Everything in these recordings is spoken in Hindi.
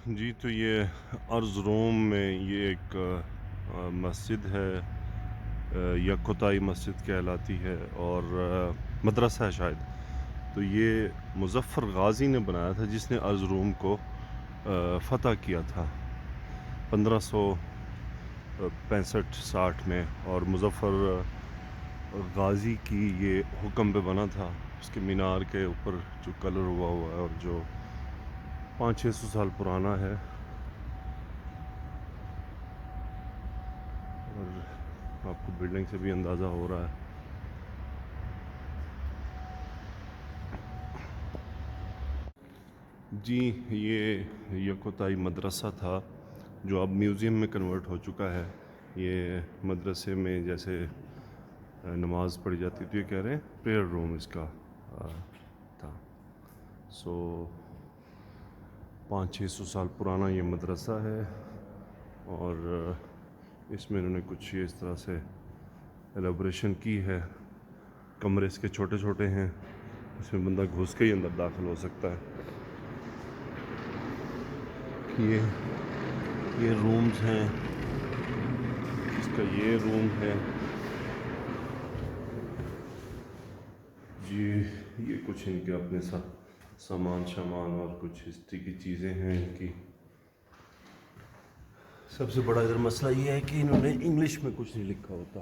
जी, तो ये अर्ज़ रोम में ये एक मस्जिद है, यकोताई मस्जिद कहलाती है और मदरसा है शायद। तो ये मुज़फ़्फ़र गाज़ी ने बनाया था जिसने अर्ज़ रोम को फ़तह किया था 1565-60 में, और मुज़फ़्फ़र गाज़ी की ये हुक्म पे बना था। उसके मीनार के ऊपर जो कलर हुआ है और जो 500-600 साल पुराना है, और आपको बिल्डिंग से भी अंदाज़ा हो रहा है। जी, ये यकोताई मदरसा था जो अब म्यूज़ियम में कन्वर्ट हो चुका है। ये मदरसे में जैसे नमाज़ पढ़ी जाती थी, ये कह रहे हैं प्रेयर रूम इसका था। सो 500-600 साल पुराना ये मदरसा है, और इसमें इन्होंने कुछ ये इस तरह से एलेब्रेशन की है। कमरे इसके छोटे छोटे हैं, इसमें बंदा घुस के ही अंदर दाखिल हो सकता है। ये रूम्स हैं, इसका ये रूम है जी। ये कुछ इनके अपने सामान शामान और कुछ हिस्ट्री की चीज़ें हैं इनकी। सबसे बड़ा इधर मसला ये है कि इन्होंने इंग्लिश में कुछ नहीं लिखा होता।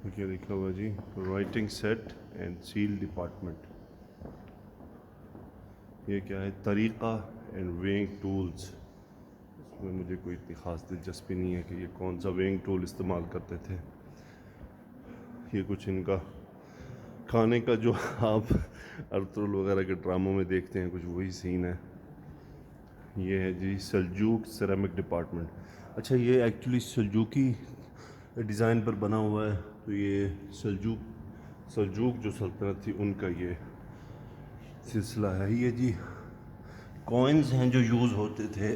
क्या लिखा हुआ जी? Writing set and seal department. ये क्या है? तरीक़ा एंड वेइंग टूल्स। इसमें मुझे कोई इतनी ख़ास दिलचस्पी नहीं है कि ये कौन सा वेइंग टूल इस्तेमाल करते थे। ये कुछ इनका खाने का जो आप अर्तुगरुल वगैरह के ड्रामों में देखते हैं, कुछ वही सीन है। ये है जी सल्जूक सिरेमिक डिपार्टमेंट। अच्छा, ये एक्चुअली सल्जूकी डिज़ाइन पर बना हुआ है। तो ये सल्जूक जो सल्तनत थी उनका ये सिलसिला है। ये जी कॉइन्स हैं जो यूज़ होते थे,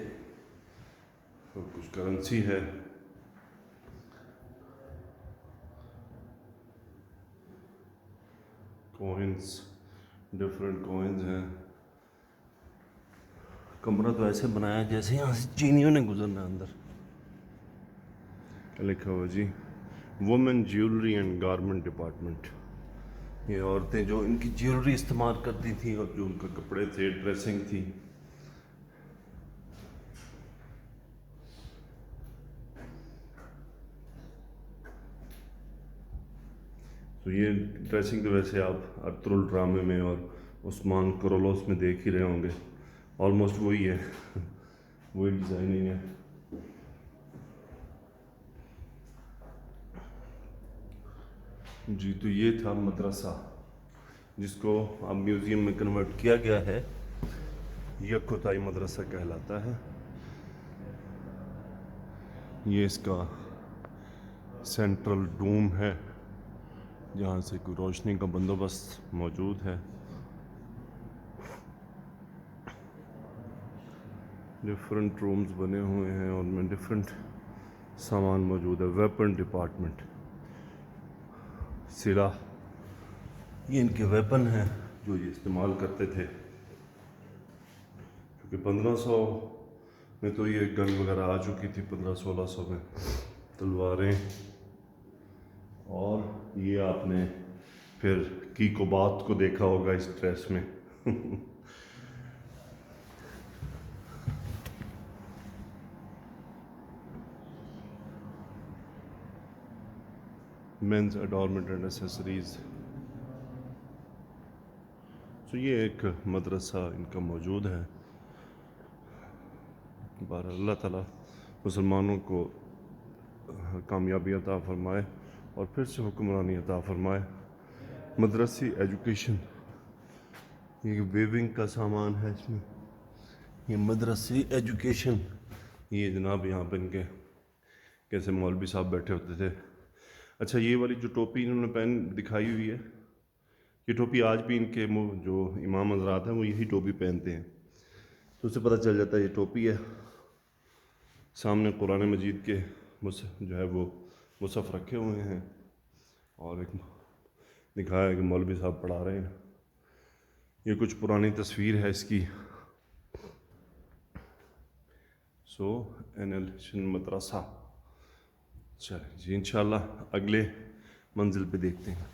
और कुछ करेंसी है। कॉइन्स, डिफरेंट कॉइन्स हैं। कमरा तो ऐसे बनाया जैसे यहाँ से चीनियों ने गुजरना अंदर। क्या लिखा हुआ जी? Women jewellery and garment department. ये औरतें जो इनकी ज्वेलरी इस्तेमाल करती थी और जो उनके कपड़े थे, ड्रेसिंग थी। तो ये ड्रेसिंग तो वैसे आप अर्तुगरुल ड्रामे में और उस्मान कोरोलोस में देख ही रहे होंगे। ऑलमोस्ट वही है वही डिज़ाइनिंग है। जी, तो ये था मदरसा जिसको अब म्यूज़ियम में कन्वर्ट किया गया है। यकोताई मदरसा कहलाता है। ये इसका सेंट्रल डूम है जहाँ से कोई रोशनी का बंदोबस्त मौजूद है। डिफरेंट रूम्स बने हुए हैं और उनमें डिफरेंट सामान मौजूद है। वेपन डिपार्टमेंट, सिला, ये इनके वेपन हैं जो ये इस्तेमाल करते थे, क्योंकि 1500 में तो ये गन वगैरह आ चुकी थी, 1500-1600 में तलवारें। और ये आपने फिर की कोबात को देखा होगा इस ड्रेस में मेंस एडॉर्नमेंट एंड एसेसरीज। तो ये एक मदरसा इनका मौजूद है। बार अल्लाह ताला मुसलमानों को कामयाबी अता फरमाए और फिर से हुक्मरानी अता फरमाए। मदरसी एजुकेशन, ये वेविंग का सामान है इसमें। ये मदरसी एजुकेशन, ये जनाब यहाँ पर इनके कैसे मौलवी साहब बैठे होते थे। अच्छा, ये वाली जो टोपी इन्होंने पहन दिखाई हुई है, ये टोपी आज भी इनके जो इमाम हज़रात हैं वो यही टोपी पहनते हैं। तो उससे पता चल जाता है ये टोपी है। सामने कुरान मजीद के जो है वो मुसहफ़ रखे हुए हैं, और एक दिखाया कि मौलवी साहब पढ़ा रहे हैं। ये कुछ पुरानी तस्वीर है इसकी। सो NL मदरसा। चलें जी, इंशाल्लाह अगले मंजिल पे देखते हैं।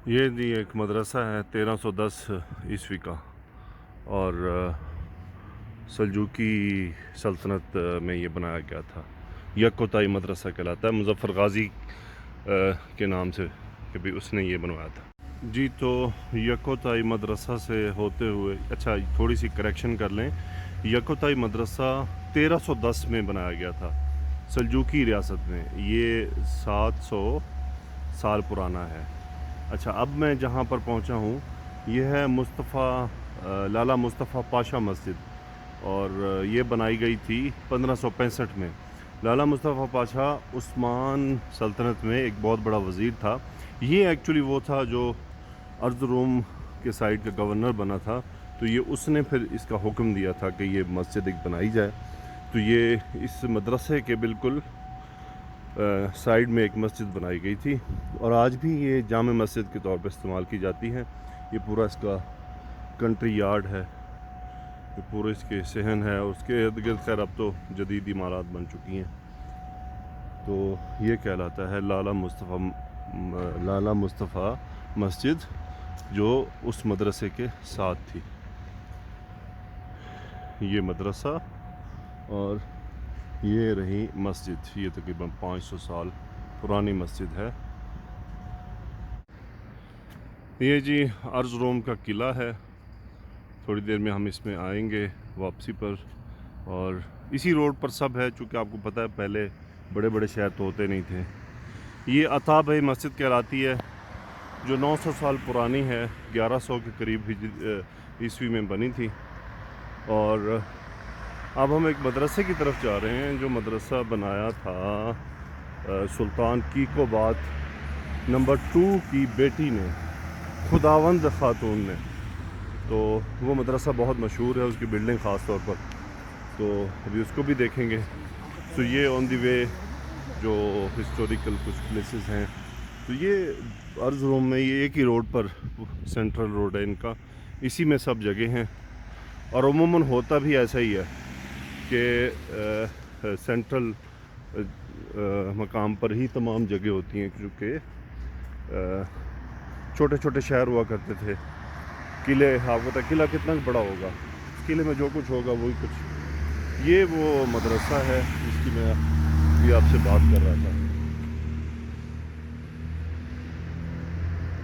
ये जी एक मदरसा है 1310 ईस्वी का, और सल्जूकी सल्तनत में ये बनाया गया था। यकोताई मदरसा कहलाता है, मुज़फ़्फ़र गाज़ी के नाम से कि भाई उसने ये बनवाया था जी। तो यकोताई मदरसा से होते हुए, अच्छा थोड़ी सी करेक्शन कर लें, यकोताई मदरसा 1310 में बनाया गया था सल्जूकी रियासत में। ये 700 साल पुराना है। अच्छा, अब मैं जहाँ पर पहुँचा हूँ ये है लाला मुस्तफ़ा पाशा मस्जिद, और ये बनाई गई थी 1565 में। लाला मुस्तफ़ा पाशा उस्मान सल्तनत में एक बहुत बड़ा वज़ीर था। ये एक्चुअली वो था जो अर्ज़रूम के साइड का गवर्नर बना था, तो ये उसने फिर इसका हुक्म दिया था कि ये मस्जिद एक बनाई जाए। तो ये इस मदरसे के बिल्कुल साइड में एक मस्जिद बनाई गई थी, और आज भी ये जामे मस्जिद के तौर पर इस्तेमाल की जाती है। ये पूरा इसका कंट्री यार्ड है, ये पूरे इसके सहन है, उसके इर्द गिर्द खैर अब तो जदीद इमारत बन चुकी हैं। तो ये कहलाता है लाला मुस्तफ़ा मस्जिद, जो उस मदरसे के साथ थी। ये मदरसा और ये रही मस्जिद। ये तकरीबन 500 साल पुरानी मस्जिद है। ये जी अर्ज़रूम का किला है। थोड़ी देर में हम इसमें आएंगे वापसी पर, और इसी रोड पर सब है, चूँकि आपको पता है पहले बड़े बड़े शहर तो होते नहीं थे। ये अता भाई मस्जिद कहलाती है, जो 900 साल पुरानी है, 1100 के करीब ईस्वी में बनी थी। और अब हम एक मदरसे की तरफ जा रहे हैं, जो मदरसा बनाया था सुल्तान कीकोबात नंबर 2 की बेटी ने, खुदावंद खातून ने। तो वो मदरसा बहुत मशहूर है, उसकी बिल्डिंग ख़ास तौर पर, तो अभी उसको भी देखेंगे। तो ये ऑन दी वे जो हिस्टोरिकल कुछ प्लेसेस हैं, तो ये अर्ज़रूम में ये एक ही रोड पर, सेंट्रल रोड है इनका, इसी में सब जगह हैं। और अमूमन होता भी ऐसा ही है कि सेंट्रल मकाम पर ही तमाम जगह होती हैं, क्योंकि छोटे छोटे शहर हुआ करते थे। किले, आपको पता किला कितना बड़ा होगा, किले में जो कुछ होगा वही कुछ। ये वो मदरसा है जिसकी मैं भी आपसे बात कर रहा था।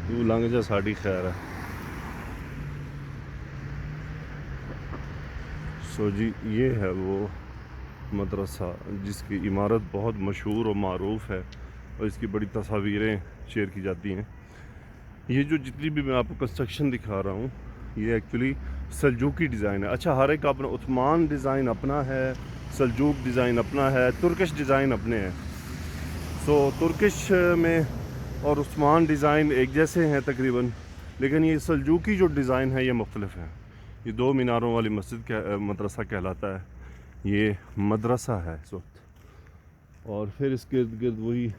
तू लंघ जा, साड़ी खैर है। सो जी, ये है वो मदरसा जिसकी इमारत बहुत मशहूर और मारूफ़ है, और इसकी बड़ी तस्वीरें शेयर की जाती हैं। ये जो जितनी भी मैं आपको कंस्ट्रक्शन दिखा रहा हूँ, ये एक्चुअली सल्जूकी डिज़ाइन है। अच्छा, हर एक अपना, उस्मान डिज़ाइन अपना है, सल्जूक डिज़ाइन अपना है, तुर्किश डिज़ाइन अपने हैं। सो तुर्किश में और उस्मान डिज़ाइन एक जैसे हैं तकरीबन, लेकिन ये सल्जूकी जो डिज़ाइन है ये मुख्तलिफ है। ये 2 मीनारों वाली मस्जिद मदरसा कहलाता है। ये मदरसा है इस वक्त, और फिर इसके इर्द गिर्द वही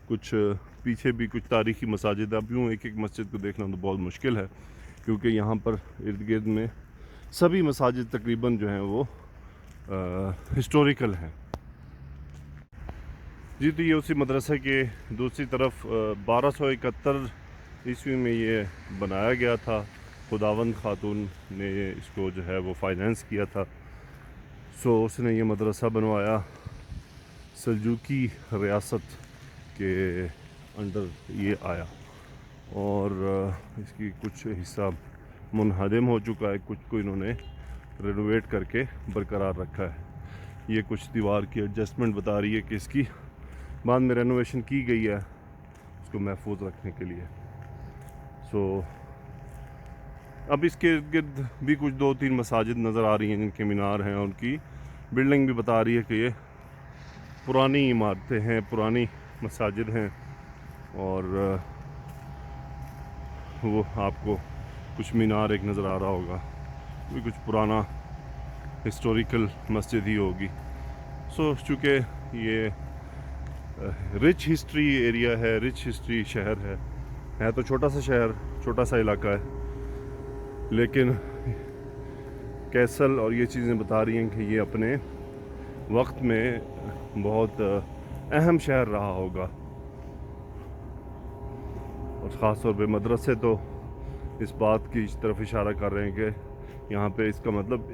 कुछ पीछे भी कुछ तारीखी मसाजिद। अब यूँ एक एक मस्जिद को देखना तो बहुत मुश्किल है, क्योंकि यहाँ पर इर्द गिर्द में सभी मसाजिद तकरीबन जो हैं वो हिस्टोरिकल हैं जी। तो ये उसी मदरसे के दूसरी तरफ 1271 ईस्वी में ये बनाया गया था। खुदावंद खातून ने इसको जो है वो फाइनेंस किया था। सो उसने ये मदरसा बनवाया। सल्जूकी रियासत के अंडर ये आया, और इसकी कुछ हिस्सा मुनहदम हो चुका है, कुछ को इन्होंने रेनोवेट करके बरकरार रखा है। ये कुछ दीवार की एडजस्टमेंट बता रही है कि इसकी बाद में रेनोवेशन की गई है उसको महफूज रखने के लिए। सो अब इसके इर्द गिर्द भी कुछ 2-3 मसाजिद नज़र आ रही हैं जिनके मीनार हैं, और उनकी बिल्डिंग भी बता रही है कि ये पुरानी इमारतें हैं, पुरानी मसाजिद हैं। और वो आपको कुछ मीनार एक नज़र आ रहा होगा, भी कुछ पुराना हिस्टोरिकल मस्जिद ही होगी। सो चूँकि ये रिच हिस्ट्री एरिया है, रिच हिस्ट्री शहर है तो छोटा सा शहर, छोटा सा इलाका है, लेकिन कैसल और ये चीज़ें बता रही हैं कि ये अपने वक्त में बहुत अहम शहर रहा होगा। और ख़ास तौर पे मदरसे तो इस बात की तरफ इशारा कर रहे हैं कि यहाँ पे इसका मतलब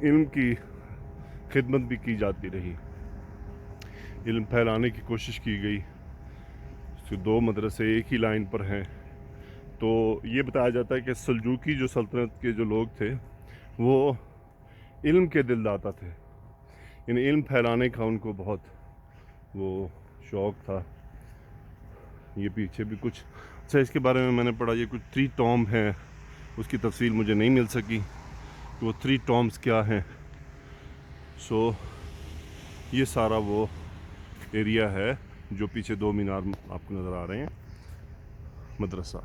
इल्म की खिदमत भी की जाती रही, इल्म फैलाने की कोशिश की गई। तो 2 मदरसे एक ही लाइन पर हैं। तो ये बताया जाता है कि सल्जूकी जो सल्तनत के जो लोग थे वो इल्म के दिलदाता थे, इन इल्म फैलाने का उनको बहुत वो शौक़ था। ये पीछे भी कुछ अच्छा इसके बारे में मैंने पढ़ा, ये कुछ 3 टॉम हैं, उसकी तफसील मुझे नहीं मिल सकी कि वो 3 टॉम्स क्या हैं। सो ये सारा वो एरिया है जो पीछे 2 मीनार आपको नज़र आ रहे हैं, मदरसा।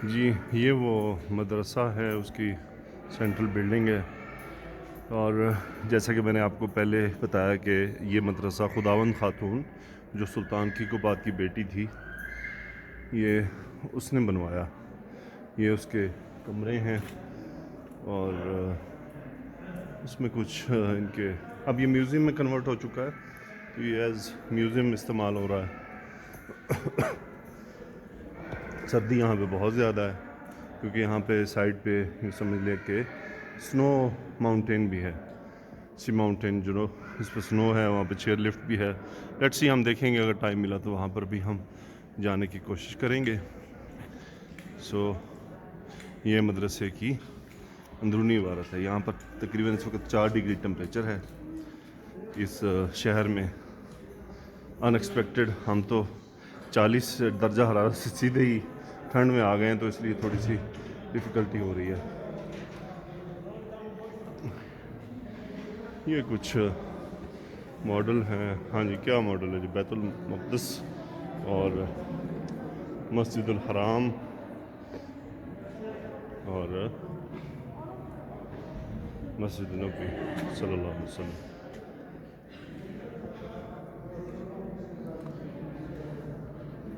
जी ये वो मदरसा है, उसकी सेंट्रल बिल्डिंग है। और जैसा कि मैंने आपको पहले बताया कि ये मदरसा खुदावंद खातून जो सुल्तान कीकूबाद की बेटी थी, ये उसने बनवाया। ये उसके कमरे हैं और उसमें कुछ इनके अब ये म्यूज़ियम में कन्वर्ट हो चुका है, तो ये एज़ म्यूज़ियम इस्तेमाल हो रहा है। सर्दी यहाँ पे बहुत ज़्यादा है क्योंकि यहाँ पे साइड पे ये समझ ले कि स्नो माउंटेन भी है। सी माउंटेन जो इस पर स्नो है, वहाँ पे चेयर लिफ्ट भी है। लेट्स सी, हम देखेंगे अगर टाइम मिला तो वहाँ पर भी हम जाने की कोशिश करेंगे। सो ये मदरसे की अंदरूनी इबारत है। यहाँ पर तकरीबन इस वक्त 4 डिग्री टेम्परेचर है इस शहर में। अनएक्सपेक्टेड, हम तो 40 दर्जा हरारत से सीधे ही ठंड में आ गए हैं, तो इसलिए थोड़ी सी डिफ़िकल्टी हो रही है। ये कुछ मॉडल हैं। हाँ जी, क्या मॉडल है जी? बैतुल मक़दस और मस्जिदुल हराम और मस्जिद नबी सल्लल्लाहु अलैहि वसल्लम।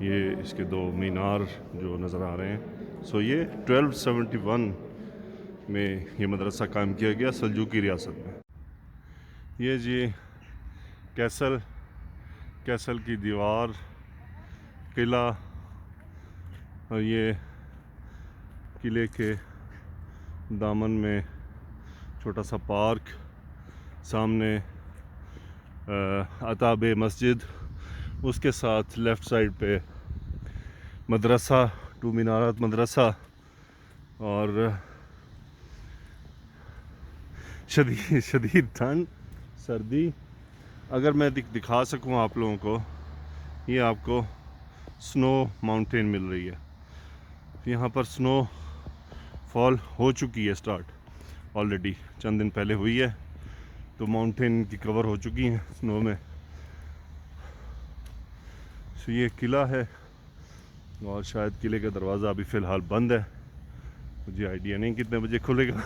ये इसके 2 मीनार जो नज़र आ रहे हैं। सो ये 1271 में ये मदरसा कायम किया गया सल्जूकी रियासत में। ये जी कैसल की दीवार, किला, और ये किले के दामन में छोटा सा पार्क, सामने अताब मस्जिद, उसके साथ लेफ़्ट साइड पे मदरसा, 2 मीनारात मदरसा, और शदीद ठंड, सर्दी। अगर मैं दिखा सकूं आप लोगों को, ये आपको स्नो माउंटेन मिल रही है। यहाँ पर स्नो फॉल हो चुकी है स्टार्ट, ऑलरेडी चंद दिन पहले हुई है, तो माउंटेन की कवर हो चुकी हैं स्नो में। तो ये किला है और शायद किले का दरवाज़ा अभी फ़िलहाल बंद है, मुझे आइडिया नहीं कितने बजे खुलेगा,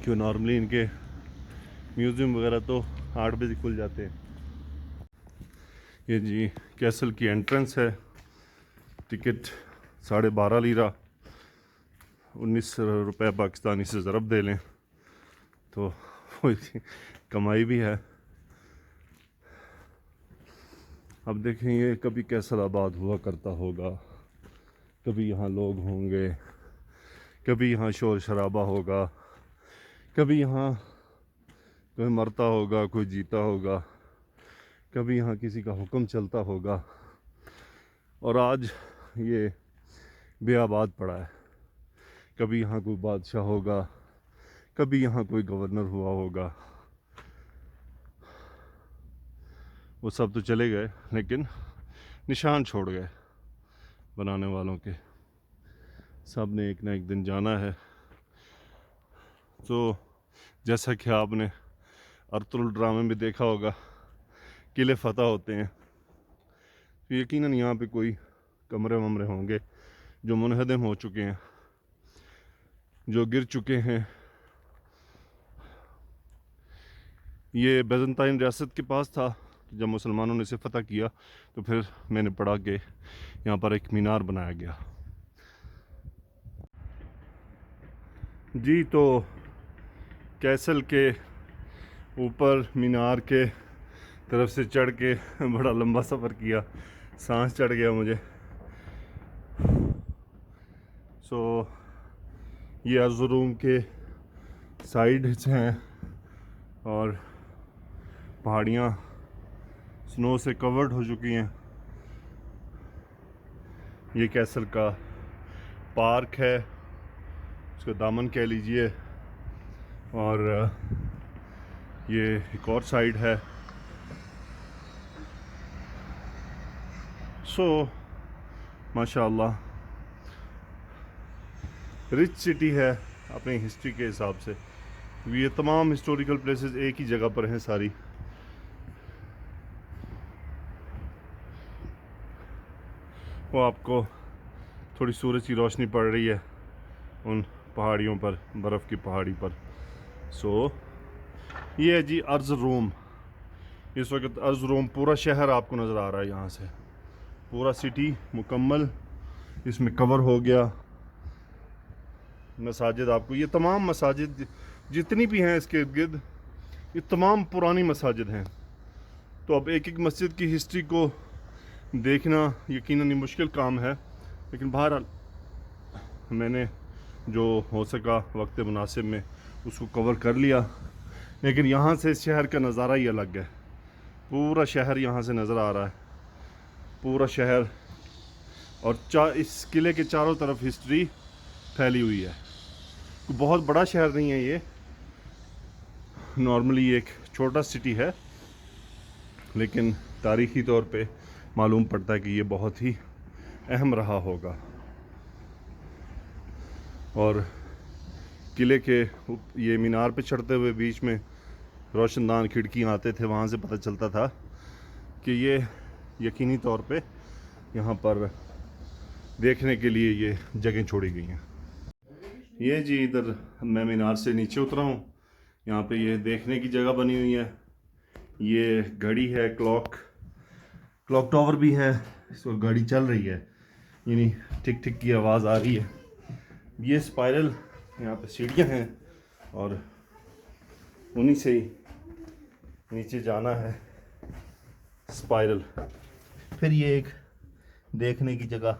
क्यों नॉर्मली इनके म्यूज़ियम वगैरह तो 8 बजे खुल जाते हैं। ये जी कैसल की एंट्रेंस है। टिकट 12.5 लीरा, 19 रुपये पाकिस्तानी से ज़रब दे लें तो कमाई भी है। अब देखें, ये कभी कैसल आबाद हुआ करता होगा, कभी यहाँ लोग होंगे, कभी यहाँ शोर शराबा होगा, कभी यहाँ कोई मरता होगा, कोई जीता होगा, कभी यहाँ किसी का हुक्म चलता होगा, और आज ये बेआबाद पड़ा है। कभी यहाँ कोई बादशाह होगा, कभी यहाँ कोई गवर्नर हुआ होगा। वो सब तो चले गए, लेकिन निशान छोड़ गए बनाने वालों के। सब ने एक ना एक दिन जाना है। तो जैसा कि आपने अर्तुगरुल ड्रामे में देखा होगा, किले फतह होते हैं, तो यकीनन यहाँ पे कोई कमरे वमरे होंगे जो मुनहदम हो चुके हैं, जो गिर चुके हैं। ये बैजेंटाइन रियासत के पास था। जब मुसलमानों ने इसे फ़तह किया तो फिर मैंने पढ़ा कि यहाँ पर एक मीनार बनाया गया। जी, तो कैसल के ऊपर मीनार के तरफ से चढ़ के बड़ा लंबा सफ़र किया, सांस चढ़ गया मुझे। ये अर्ज़ुरूम के साइड्स हैं और पहाड़ियाँ स्नो से कवर्ड हो चुकी हैं। ये कैसल का पार्क है, उसका दामन कह लीजिए, और ये एक और साइड है। माशाअल्लाह रिच सिटी है अपनी हिस्ट्री के हिसाब से। ये तमाम हिस्टोरिकल प्लेसेस एक ही जगह पर हैं सारी। वो आपको थोड़ी सूरज की रोशनी पड़ रही है उन पहाड़ियों पर, बर्फ़ की पहाड़ी पर। ये है जी अर्ज़रूम। इस वक्त अर्ज़रूम पूरा शहर आपको नज़र आ रहा है यहाँ से, पूरा सिटी मुकम्मल इसमें कवर हो गया। मसाजिद आपको, ये तमाम मसाजिद जितनी भी हैं इसके इर्द गिर्द, ये तमाम पुरानी मसाजिद हैं। तो अब एक एक मस्जिद की हिस्ट्री को देखना यकीनन मुश्किल काम है, लेकिन बहरहाल मैंने जो हो सका वक्त मुनासिब में उसको कवर कर लिया। लेकिन यहाँ से शहर का नज़ारा ही अलग है। पूरा शहर यहाँ से नज़र आ रहा है, पूरा शहर। और इस किले के चारों तरफ हिस्ट्री फैली हुई है। बहुत बड़ा शहर नहीं है ये, नॉर्मली एक छोटा सिटी है, लेकिन तारीख़ी तौर पे मालूम पड़ता है कि ये बहुत ही अहम रहा होगा। और किले के ये मीनार पे चढ़ते हुए बीच में रोशनदान खिड़कियाँ आते थे, वहाँ से पता चलता था कि ये यकीनी तौर पे यहाँ पर देखने के लिए ये जगह छोड़ी गई हैं। ये जी इधर मैं मीनार से नीचे उतरा हूँ, यहाँ पे ये देखने की जगह बनी हुई है। ये घड़ी है, क्लॉक टावर भी है, इसको घड़ी चल रही है, यानी टिक टिक की आवाज़ आ रही है। ये स्पाइरल यहाँ पे सीढ़ियाँ हैं और उन्हीं से ही नीचे जाना है स्पाइरल। फिर ये एक देखने की जगह,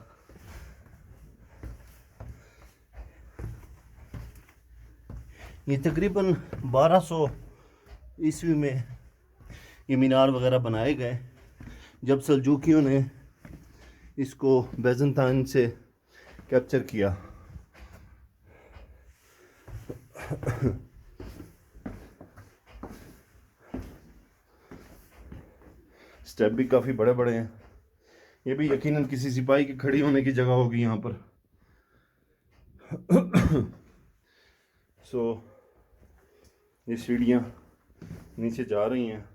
ये तकरीबन 1200 ईस्वी में ये मीनार वगैरह बनाए गए, जब सल्जूकियों ने इसको बैजेंटाइन से कैप्चर किया। स्टेप भी काफ़ी बड़े बड़े हैं। ये भी यकीनन किसी सिपाही के खड़ी होने की जगह होगी यहाँ पर। ये सीढ़ियाँ नीचे जा रही हैं।